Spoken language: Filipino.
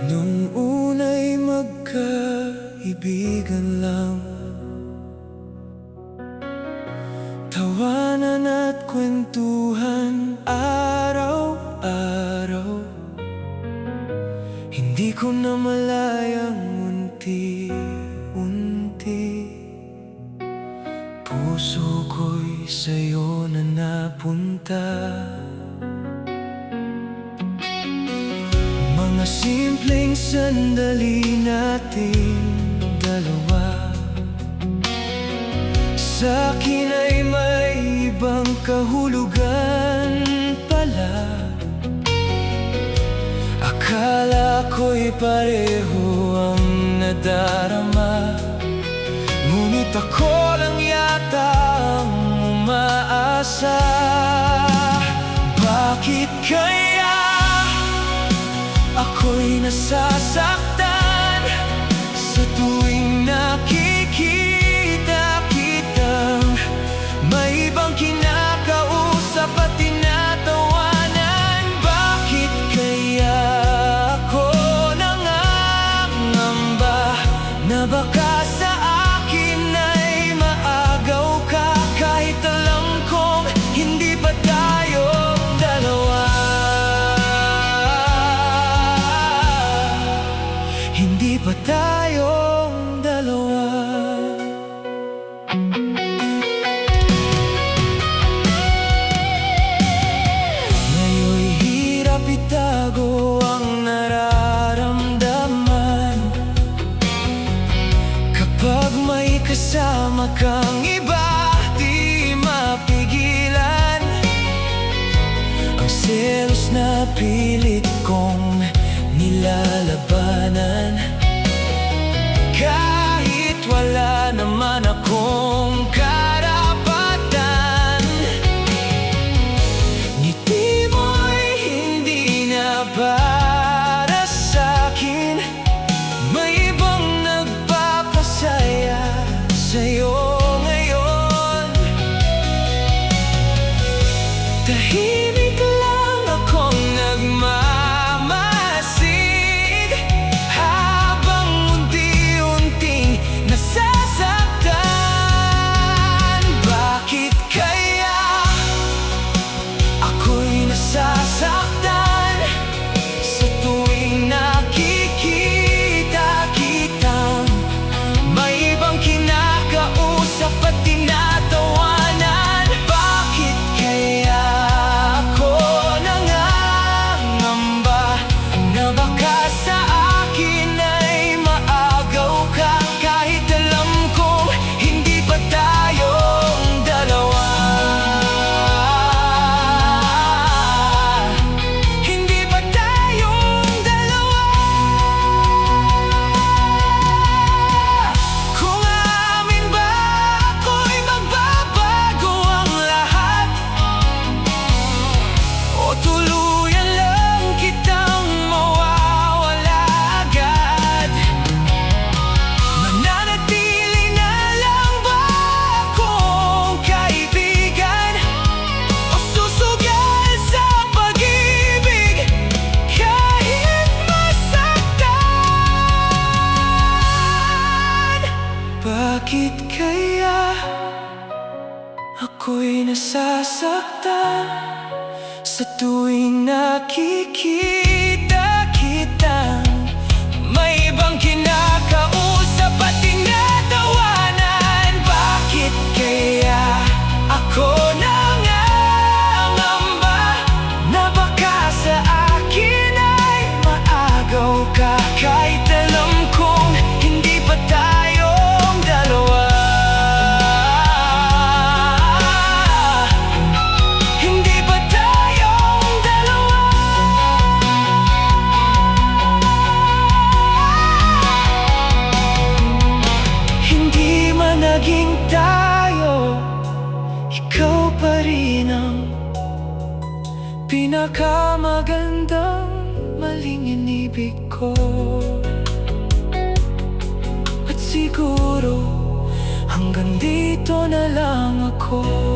Nung una'y magkaibigan lang, tawanan at kwentuhan araw-araw. Hindi ko na malayang unti-unti puso ko'y sa'yo na napunta. Mga simpleng sandali nating dalawa, sa'kin ay may ibang kahulugan pala. Akala ko'y pareho ang nadarama, ngunit ako lang yata ang umaasa. Bakit kaya ako'y nasasaktan sa tuwing nakikita kitang may ibang kinakausap at tinatawanan? Bakit kaya ako nangangamba na baka sa akin ay maagaw ka, kahit alam kong hindi pa tayong dalawa? Hindi pa tayong dalawa. Ngayon'y hirap itago ang nararamdaman kapag may kasama kang iba, di mapigilan ang selos na pilit kong nilalabanan. Kahit wala naman akong karapatan, ngiti mo'y hindi na para sa'kin. May ibang nagpapasaya sa'yo ngayon. Tahimik lang akong nagmamasid habang unti-unting nasasaktan. Bakit kaya ako'y nasasaktan sa tuwing nakikita kitang may ibang kinakausap at tinatawanan? Bakit kaya ako nangangamba na baka sa akin ay maagaw ka, kahit alam kong hindi pa tayong dalawa? Hindi pa tayong dalawa. Kung aamin ba ako'y magbabago ang lahat, o tuluyan lang kitang mawawala agad? Mananatili na lang ba akong kaibigan, o susugal sa pag-ibig kahit masaktan? Bakit kaya ako'y nasasaktan sa tuwing nakikita kitang may ibang kinakausap at tinatawanan? Bakit kaya ako nangangamba na baka sa akin ay maagaw ka, kahit alam kong hindi pa tayong dalawa? Hindi pa tayong dalawa. Hindi man naging tayo, ikaw pa rin ang pinakamagandang maling inibig ko. At siguro hanggang dito na lang ako.